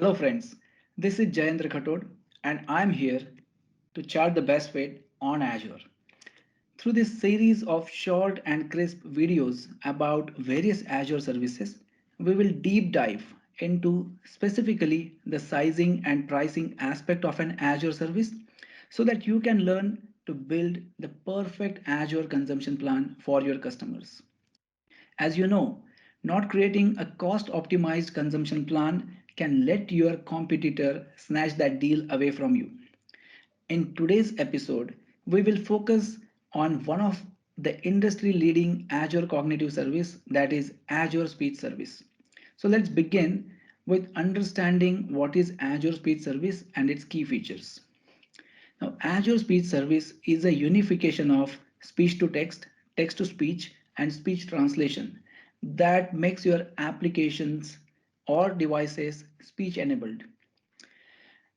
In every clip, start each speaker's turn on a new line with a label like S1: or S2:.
S1: Hello friends, this is Jayendra Khatod and I'm here to chart the best way on Azure. Through this series of short and crisp videos about various Azure services, we will deep dive into specifically the sizing and pricing aspect of an Azure service so that you can learn to build the perfect Azure consumption plan for your customers. As you know, not creating a cost optimized consumption plan can let your competitor snatch that deal away from you. In today's episode, we will focus on one of the industry leading Azure cognitive service, that is Azure Speech Service. So let's begin with understanding what is Azure Speech Service and its key features. Now, Azure Speech Service is a unification of speech to text, text to speech, and speech translation that makes your applications or devices speech enabled.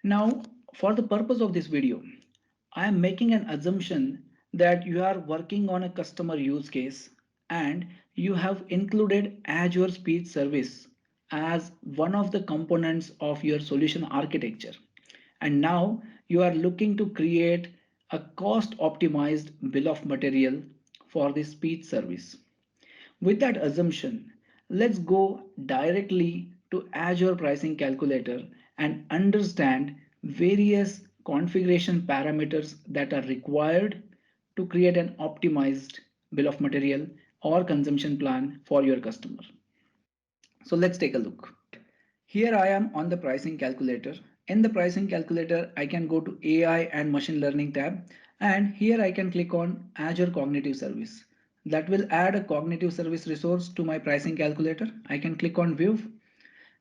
S1: Now, for the purpose of this video, I am making an assumption that you are working on a customer use case and you have included Azure Speech Service as one of the components of your solution architecture. And now you are looking to create a cost optimized bill of material for this speech service. With that assumption, let's go directly to Azure Pricing Calculator and understand various configuration parameters that are required to create an optimized bill of material or consumption plan for your customer. So let's take a look. Here I am on the pricing calculator. In the pricing calculator, I can go to AI and machine learning tab, and here I can click on Azure Cognitive Service. That will add a cognitive service resource to my pricing calculator. I can click on view,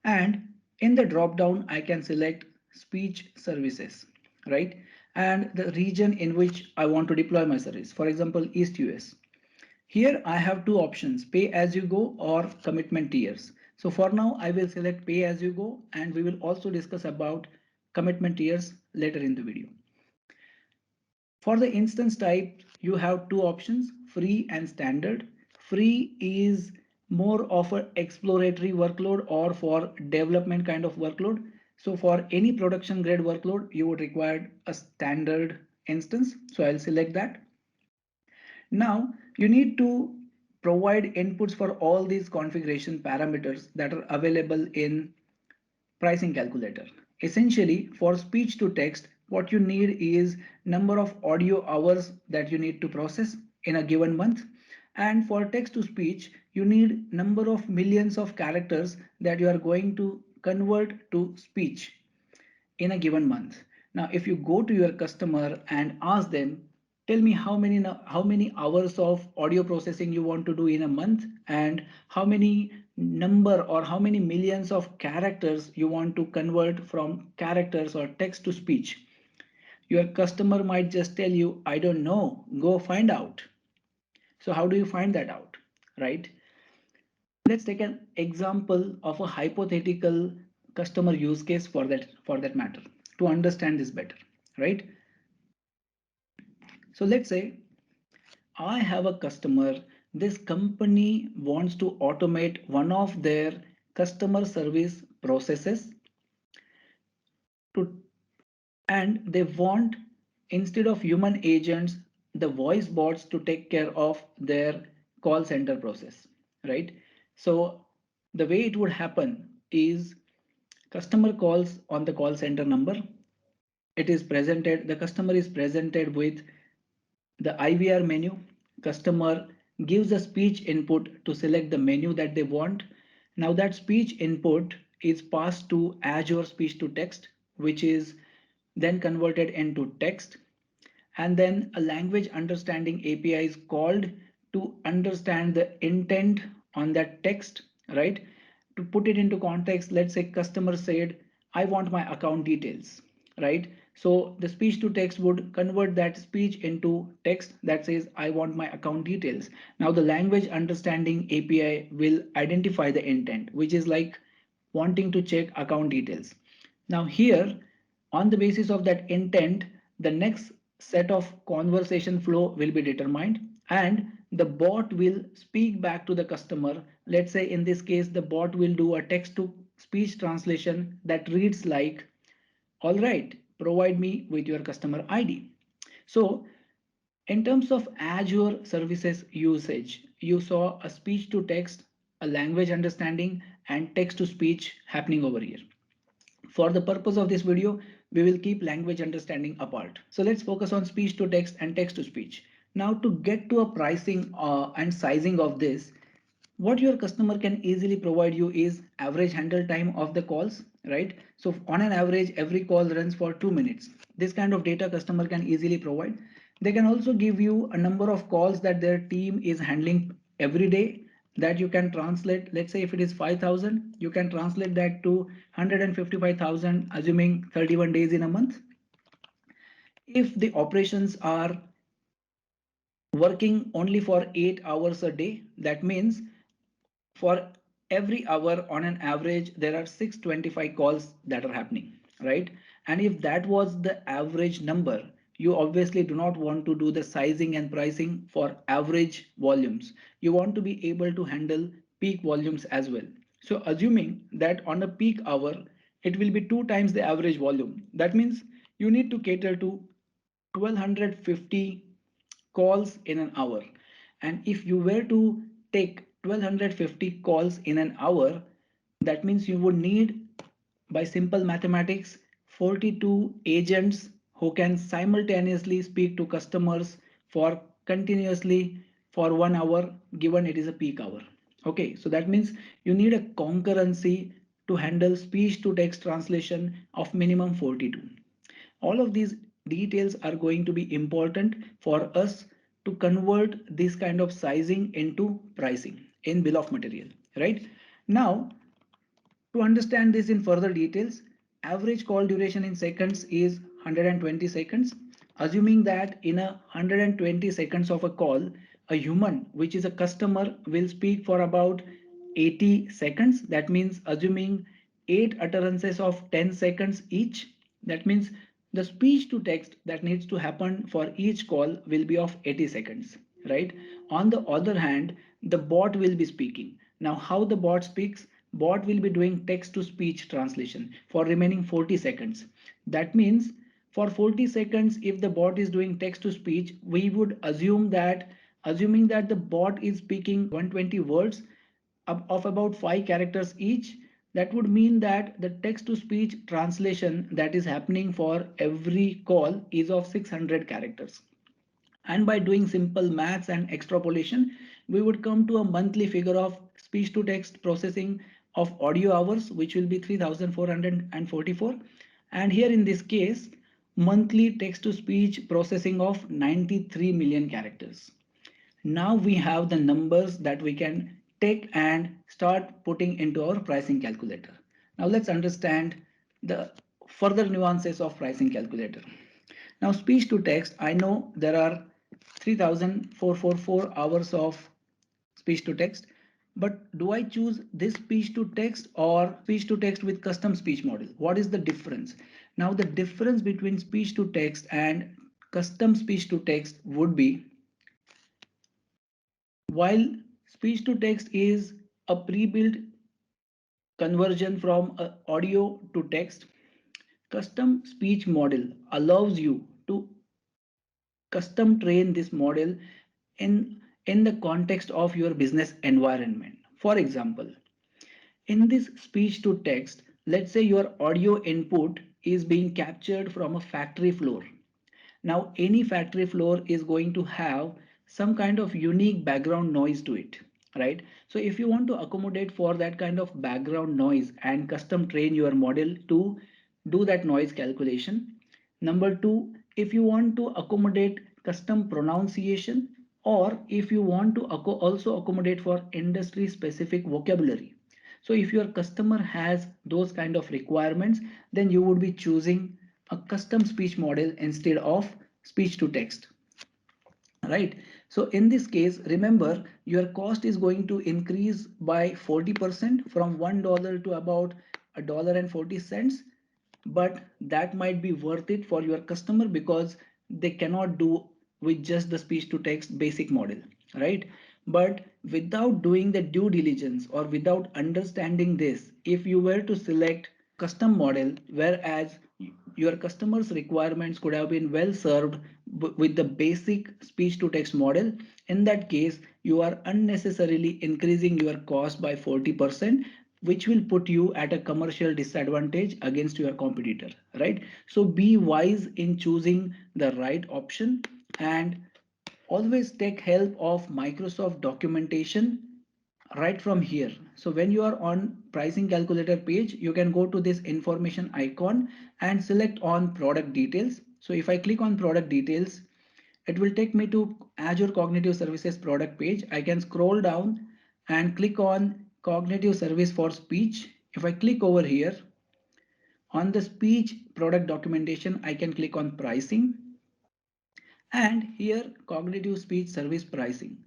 S1: and in the drop down I can select speech services, right? And the region in which I want to deploy my service, for example, East US. Here I have two options, pay as you go or commitment tiers. So for now, I will select pay as you go, and we will also discuss about commitment tiers later in the video. For the instance type, you have two options, free and standard. Free is more of an exploratory workload or for development kind of workload. So for any production grade workload, you would require a standard instance. So I'll select that. Now you need to provide inputs for all these configuration parameters that are available in pricing calculator. Essentially, for speech to text, what you need is number of audio hours that you need to process in a given month. And for text to speech, you need number of millions of characters that you are going to convert to speech in a given month. Now, if you go to your customer and ask them, tell me how many hours of audio processing you want to do in a month and how many number or how many millions of characters you want to convert from characters or text to speech. Your customer might just tell you, I don't know, go find out. So how do you find that out, right? Let's take an example of a hypothetical customer use case for that matter to understand this better, right? So let's say I have a customer. This company wants to automate one of their customer service processes to, and they want, instead of human agents, the voice bots to take care of their call center process, right? So the way it would happen is customer calls on the call center number. It is presented, the customer is presented with the IVR menu. Customer gives a speech input to select the menu that they want. Now that speech input is passed to Azure speech to text, which is then converted into text. And then a language understanding API is called to understand the intent on that text, right? To put it into context, let's say customer said, I want my account details, right? So the speech to text would convert that speech into text that says, I want my account details. Now the language understanding API will identify the intent, which is like wanting to check account details. Now here, on the basis of that intent, the next set of conversation flow will be determined and the bot will speak back to the customer. Let's say in this case, the bot will do a text to speech translation that reads like, all right, provide me with your customer ID. So in terms of Azure services usage, you saw a speech to text, a language understanding, and text to speech happening over here. For the purpose of this video, we will keep language understanding apart. So let's focus on speech to text and text to speech. Now to get to a pricing and sizing of this, what your customer can easily provide you is average handle time of the calls, right? So on an average, every call runs for 2 minutes. This kind of data customer can easily provide. They can also give you a number of calls that their team is handling every day that you can translate. Let's say if it is 5,000, you can translate that to 155,000, assuming 31 days in a month. If the operations are working only for 8 hours a day, that means for every hour on an average there are 625 calls that are happening, right? And if that was the average number, you obviously do not want to do the sizing and pricing for average volumes. You want to be able to handle peak volumes as well. So assuming that on a peak hour it will be 2 times the average volume, that means you need to cater to 1250 calls in an hour. And if you were to take 1250 calls in an hour, that means you would need, by simple mathematics, 42 agents who can simultaneously speak to customers for continuously for 1 hour, given it is a peak hour. Okay, so that means you need a concurrency to handle speech to text translation of minimum 42. All of these details are going to be important for us to convert this kind of sizing into pricing in bill of material, right? Now, to understand this in further details, average call duration in seconds is 120 seconds. Assuming that in a 120 seconds of a call, a human, which is a customer, will speak for about 80 seconds. That means assuming 8 utterances of 10 seconds each. That means the speech to text that needs to happen for each call will be of 80 seconds, right? On the other hand, the bot will be speaking. Now, how the bot speaks? Bot will be doing text to speech translation for remaining 40 seconds. That means for 40 seconds, if the bot is doing text to speech, we would assume that, assuming that the bot is speaking 120 words of about 5 characters each, that would mean that the text to speech translation that is happening for every call is of 600 characters. And by doing simple maths and extrapolation, we would come to a monthly figure of speech to text processing of audio hours, which will be 3,444. And here in this case, monthly text to speech processing of 93 million characters. Now we have the numbers that we can take and start putting into our pricing calculator. Now let's understand the further nuances of pricing calculator. Now speech to text, I know there are 3,444 hours of speech to text, but do I choose this speech to text or speech to text with custom speech model? What is the difference? Now the difference between speech to text and custom speech to text would be, while speech to text is a pre-built conversion from audio to text, custom speech model allows you to custom train this model in the context of your business environment. For example, in this speech to text, let's say your audio input is being captured from a factory floor. Now, any factory floor is going to have some kind of unique background noise to it, right? So if you want to accommodate for that kind of background noise and custom train your model to do that noise calculation. Number two, if you want to accommodate custom pronunciation, or if you want to also accommodate for industry specific vocabulary. So if your customer has those kind of requirements, then you would be choosing a custom speech model instead of speech to text, right? So in this case, remember your cost is going to increase by 40% from $1 to about $1.40, but that might be worth it for your customer because they cannot do with just the speech to text basic model, right? But without doing the due diligence or without understanding this, if you were to select custom model, whereas your customers requirements could have been well served with the basic speech to text model, in that case you are unnecessarily increasing your cost by 40%, which will put you at a commercial disadvantage against your competitor, right? So be wise in choosing the right option, and always take help of Microsoft documentation right from here. So when you are on pricing calculator page, you can go to this information icon and select on product details. So if I click on product details, it will take me to Azure Cognitive Services product page. I can scroll down and click on cognitive service for speech. If I click over here on the speech product documentation, I can click on pricing, and here cognitive speech service pricing.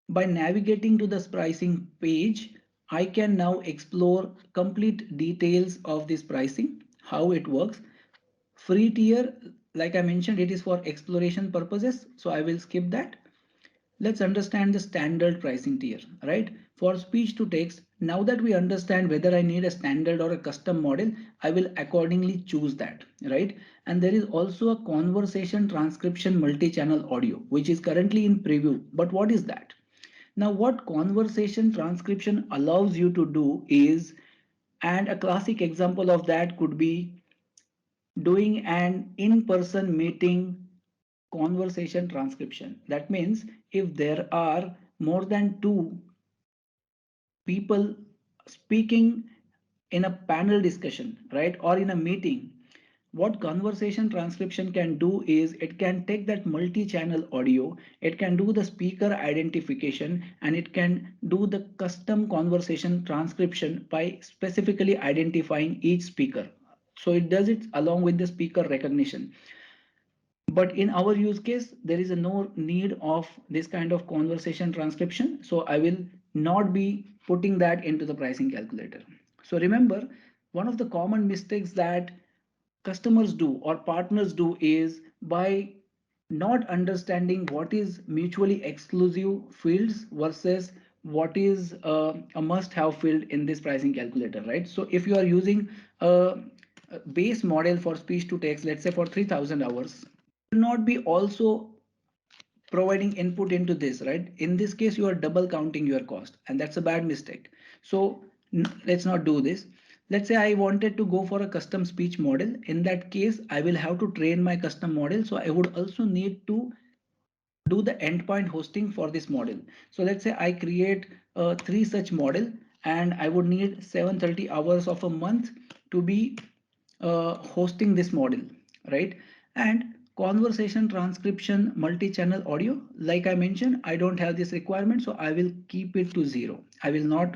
S1: By navigating to this pricing page, I can now explore complete details of this pricing, how it works. Free tier, like I mentioned, it is for exploration purposes, so I will skip that. Let's understand the standard pricing tier, right? For speech to text, now that we understand whether I need a standard or a custom model, I will accordingly choose that, right? And there is also a conversation transcription multi-channel audio, which is currently in preview. But what is that? Now, what conversation transcription allows you to do is, and a classic example of that could be doing an in-person meeting conversation transcription. That means if there are more than two people speaking in a panel discussion, right, or in a meeting, what conversation transcription can do is it can take that multi-channel audio, it can do the speaker identification, and it can do the custom conversation transcription by specifically identifying each speaker. So it does it along with the speaker recognition. But in our use case, there is no need of this kind of conversation transcription. So I will not be putting that into the pricing calculator. So remember, one of the common mistakes that customers do or partners do is by not understanding what is mutually exclusive fields versus what is a must-have field in this pricing calculator, right? So if you are using a base model for speech to text, let's say for 3000 hours, will not be also providing input into this, right? In this case, you are double counting your cost, and that's a bad mistake. So let's not do this. Let's say I wanted to go for a custom speech model. In that case, I will have to train my custom model. So I would also need to do the endpoint hosting for this model. So let's say I create three such model, and I would need 730 hours of a month to be hosting this model, right? And conversation transcription multi-channel audio, like I mentioned, I don't have this requirement, so I will keep it to 0. I will not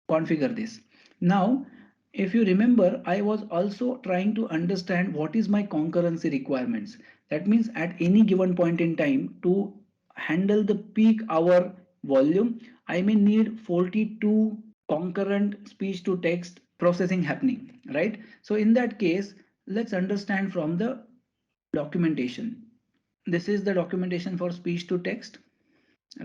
S1: configure this. Now, if you remember, I was also trying to understand what is my concurrency requirements. That means at any given point in time, to handle the peak hour volume, I may need 42 concurrent speech to text processing happening, right? So in that case, let's understand from the documentation. This is the documentation for speech to text,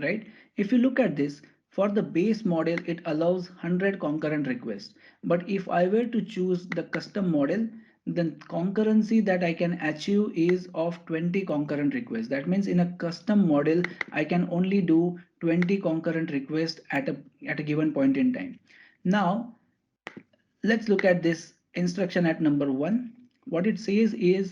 S1: right? If you look at this, for the base model, it allows 100 concurrent requests. But if I were to choose the custom model, then concurrency that I can achieve is of 20 concurrent requests. That means in a custom model, I can only do 20 concurrent requests at a given point in time. Now, let's look at this instruction at number 1. What it says is,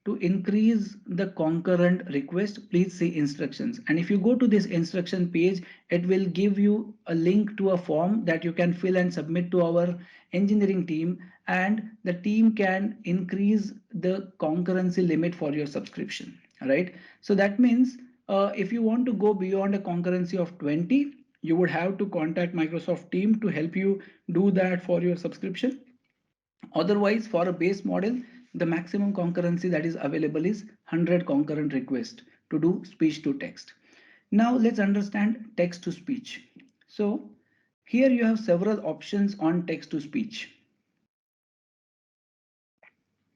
S1: to increase the concurrent request, please see instructions. And if you go to this instruction page, it will give you a link to a form that you can fill and submit to our engineering team, and the team can increase the concurrency limit for your subscription, right? So that means if you want to go beyond a concurrency of 20, you would have to contact Microsoft team to help you do that for your subscription. Otherwise, for a base model, the maximum concurrency that is available is 100 concurrent requests to do speech to text. Now let's understand text to speech. So here you have several options on text to speech.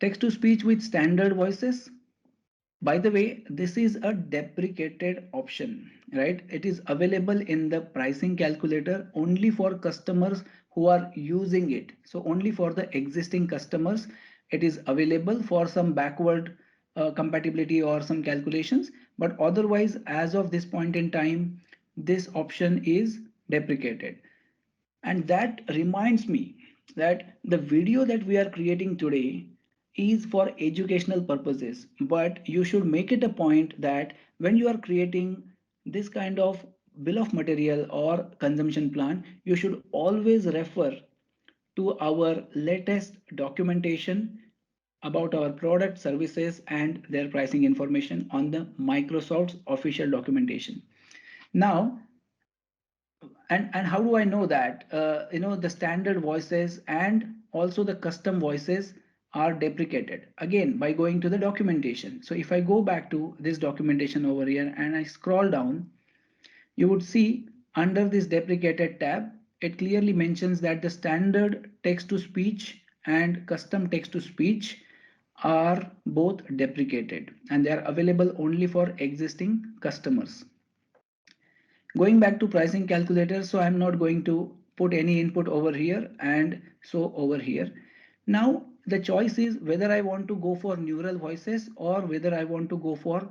S1: Text to speech with standard voices, By the way, this is a deprecated option, right? It is available in the pricing calculator only for customers who are using it. So only for the existing customers it is available for some backward compatibility or some calculations, but otherwise as of this point in time this option is deprecated. And that reminds me that the video that we are creating today is for educational purposes, but you should make it a point that when you are creating this kind of bill of material or consumption plan, you should always refer to our latest documentation about our product services and their pricing information on the Microsoft's official documentation. Now, and how do I know that the standard voices and also the custom voices are deprecated? Again, by going to the documentation. So if I go back to this documentation over here and I scroll down, you would see under this deprecated tab it clearly mentions that the standard text to speech and custom text to speech are both deprecated and they are available only for existing customers. Going back to pricing calculator, so I'm not going to put any input over here and so over here. Now the choice is whether I want to go for neural voices or whether I want to go for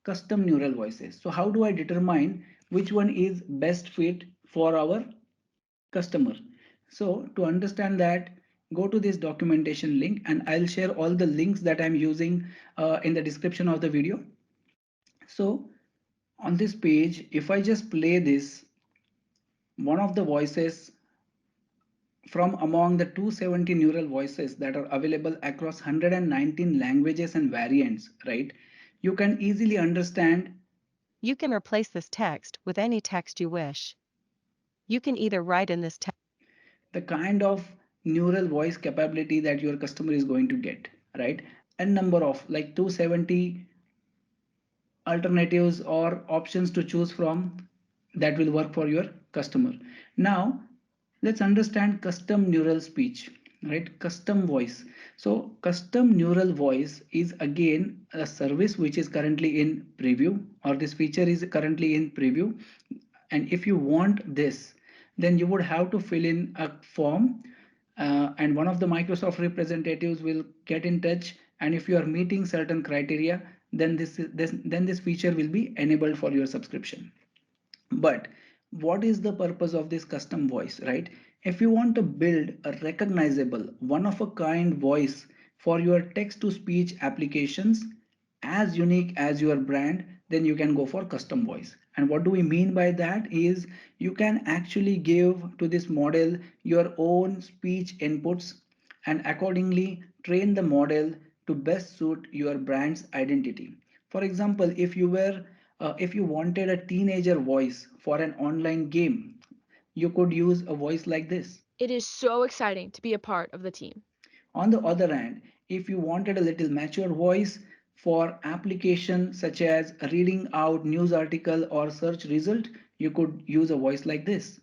S1: custom neural voices. So how do I determine which one is best fit for our customer? So to understand that, go to this documentation link and I'll share all the links that I'm using in the description of the video. So on this page, if I just play this, one of the voices from among the 270 neural voices that are available across 119 languages and variants, right? You can easily understand.
S2: You can replace this text with any text you wish. You can either write in this text.
S1: The kind of neural voice capability that your customer is going to get, right? And number of like 270 alternatives or options to choose from that will work for your customer. Now let's understand custom neural speech, right? Custom voice. So custom neural voice is again a service which is currently in preview, or this feature is currently in preview. And if you want this, then you would have to fill in a form and one of the Microsoft representatives will get in touch, and if you are meeting certain criteria, then this feature will be enabled for your subscription. But what is the purpose of this custom voice, right? If you want to build a recognizable one of a kind voice for your text to speech applications as unique as your brand, then you can go for custom voice. And what do we mean by that is you can actually give to this model your own speech inputs and accordingly train the model to best suit your brand's identity. For example, if you wanted a teenager voice for an online game, you could use a voice like this.
S3: It is so exciting to be a part of the team.
S1: On the other hand, if you wanted a little mature voice for application such as reading out news article or search result, you could use a voice like this.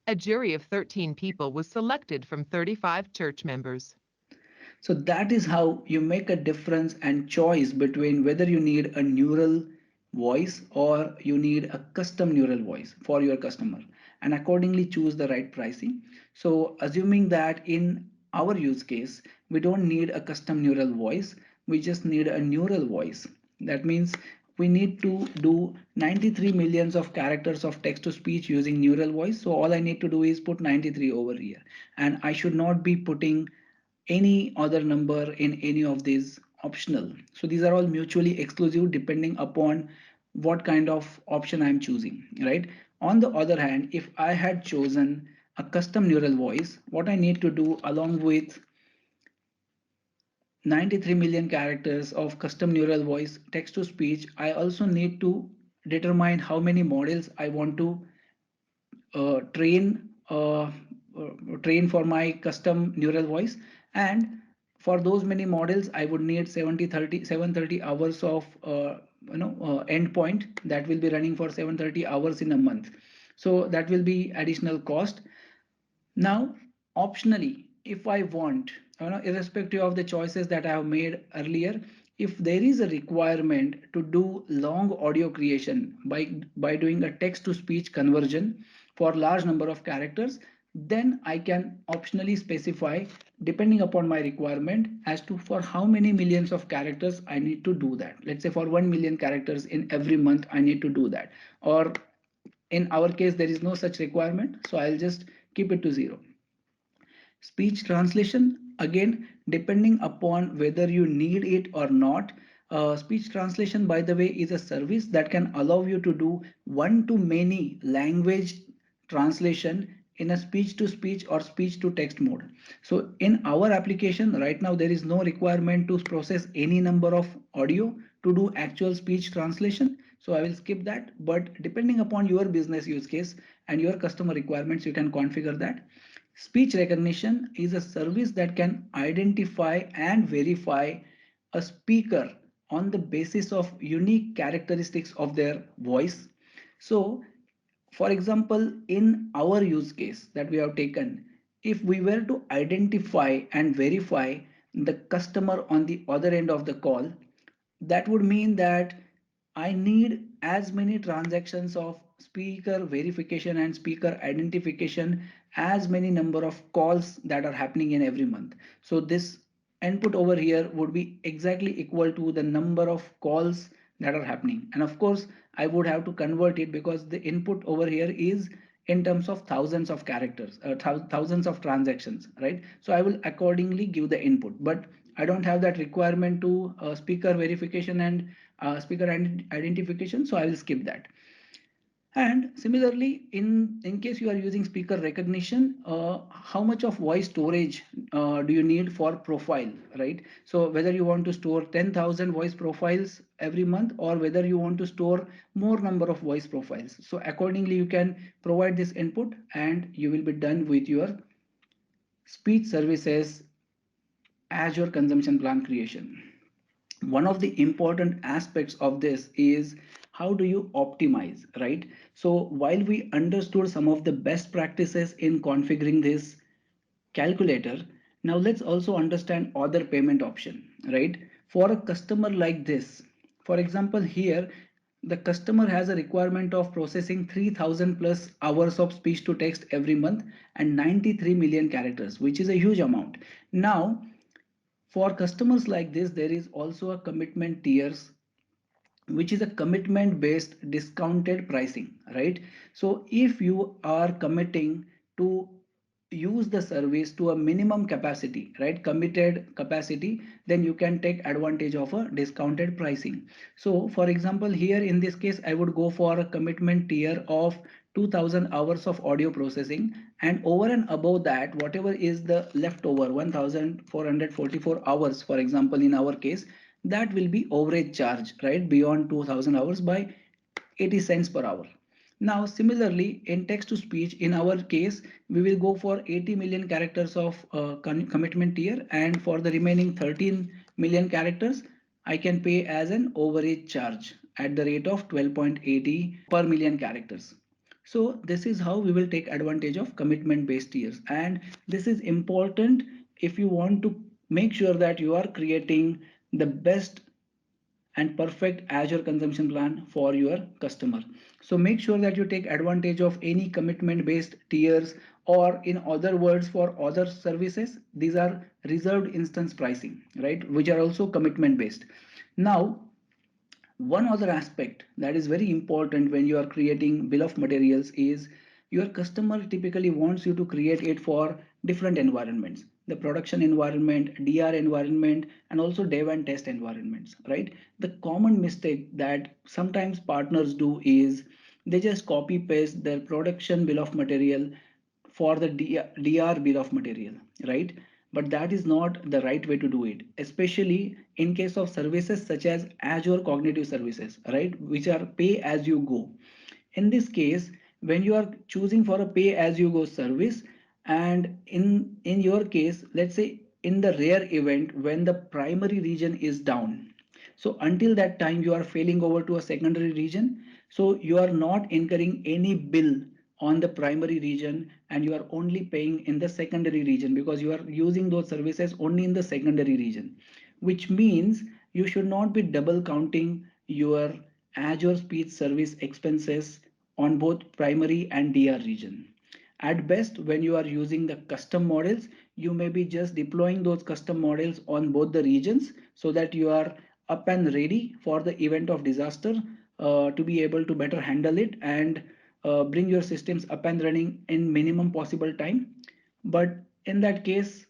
S4: A jury of 13 people was selected from 35 church members.
S1: So that is how you make a difference and choice between whether you need a neural voice or you need a custom neural voice for your customer, and accordingly choose the right pricing. So assuming that in our use case, we don't need a custom neural voice, we just need a neural voice. That means we need to do 93 millions of characters of text to speech using neural voice. So all I need to do is put 93 over here, and I should not be putting any other number in any of these optional. So these are all mutually exclusive depending upon what kind of option I'm choosing, right? On the other hand, if I had chosen a custom neural voice, what I need to do along with 93 million characters of custom neural voice text to speech, I also need to determine how many models I want to uh, train uh, train for my custom neural voice, and for those many models I would need 730 hours of endpoint that will be running for 730 hours in a month, so that will be additional cost. Now optionally, if I want, irrespective of the choices that I have made earlier, if there is a requirement to do long audio creation by doing a text to speech conversion for large number of characters, then I can optionally specify depending upon my requirement as to for how many millions of characters I need to do that. Let's say for 1 million characters in every month I need to do that, or in our case there is no such requirement, so I'll just keep it to 0. Speech translation, again, depending upon whether you need it or not. Speech translation, by the way, is a service that can allow you to do one to many language translation in a speech to speech or speech to text mode. So in our application right now, there is no requirement to process any number of audio to do actual speech translation. So I will skip that, but depending upon your business use case and your customer requirements, you can configure that. Speech recognition is a service that can identify and verify a speaker on the basis of unique characteristics of their voice. So, for example, in our use case that we have taken, if we were to identify and verify the customer on the other end of the call, that would mean that I need as many transactions of speaker verification and speaker identification as many number of calls that are happening in every month. So this input over here would be exactly equal to the number of calls that are happening. And of course, I would have to convert it because the input over here is in terms of thousands of characters, thousands of transactions, right? So I will accordingly give the input, but I don't have that requirement to speaker verification and speaker identification, so I will skip that. And similarly, in case you are using speaker recognition, how much of voice storage do you need for profile, right? So whether you want to store 10,000 voice profiles every month or whether you want to store more number of voice profiles. So accordingly, you can provide this input and you will be done with your speech services Azure consumption plan creation. One of the important aspects of this is how do you optimize, right? So while we understood some of the best practices in configuring this calculator, now let's also understand other payment option, right? For a customer like this, for example, here the customer has a requirement of processing 3000 plus hours of speech to text every month and 93 million characters, which is a huge amount. Now for customers like this, there is also a commitment tiers, which is a commitment based discounted pricing, right? So if you are committing to use the service to a minimum capacity, right, committed capacity, then you can take advantage of a discounted pricing. So for example, here in this case I would go for a commitment tier of 2000 hours of audio processing, and over and above that whatever is the leftover 1444 hours, for example in our case, that will be overage charge, right, beyond 2000 hours by 80 cents per hour. Now, similarly, in text to speech, in our case, we will go for 80 million characters of commitment tier, and for the remaining 13 million characters, I can pay as an overage charge at the rate of 12.80 per million characters. So this is how we will take advantage of commitment based tiers, and this is important if you want to make sure that you are creating the best and perfect Azure consumption plan for your customer. So make sure that you take advantage of any commitment based tiers, or in other words, for other services, these are reserved instance pricing, right? Which are also commitment based. Now, one other aspect that is very important when you are creating bill of materials is your customer typically wants you to create it for different environments, the production environment, DR environment, and also dev and test environments, right? The common mistake that sometimes partners do is they just copy paste their production bill of material for the DR bill of material, right? But that is not the right way to do it, especially in case of services such as Azure Cognitive Services, right? Which are pay as you go. In this case, when you are choosing for a pay as you go service, and in your case, let's say in the rare event when the primary region is down, so until that time you are failing over to a secondary region, so you are not incurring any bill on the primary region and you are only paying in the secondary region because you are using those services only in the secondary region, which means you should not be double counting your Azure Speech Service expenses on both primary and DR region. At best, when you are using the custom models, you may be just deploying those custom models on both the regions so that you are up and ready for the event of disaster to be able to better handle it and bring your systems up and running in minimum possible time. But in that case,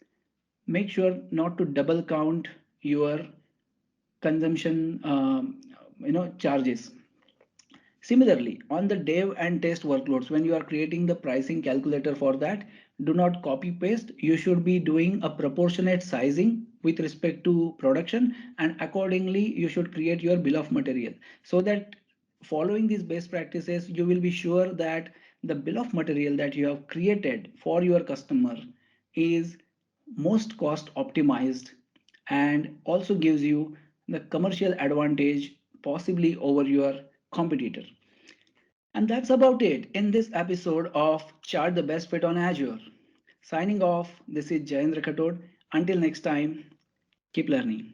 S1: make sure not to double count your consumption charges. Similarly, on the dev and test workloads, when you are creating the pricing calculator for that, do not copy paste. You should be doing a proportionate sizing with respect to production, and accordingly you should create your bill of material so that following these best practices you will be sure that the bill of material that you have created for your customer is most cost optimized and also gives you the commercial advantage possibly over your competitor. And that's about it in this episode of Chart the Best Fit on Azure. Signing off, this is Jayendra Khatod. Until next time, keep learning.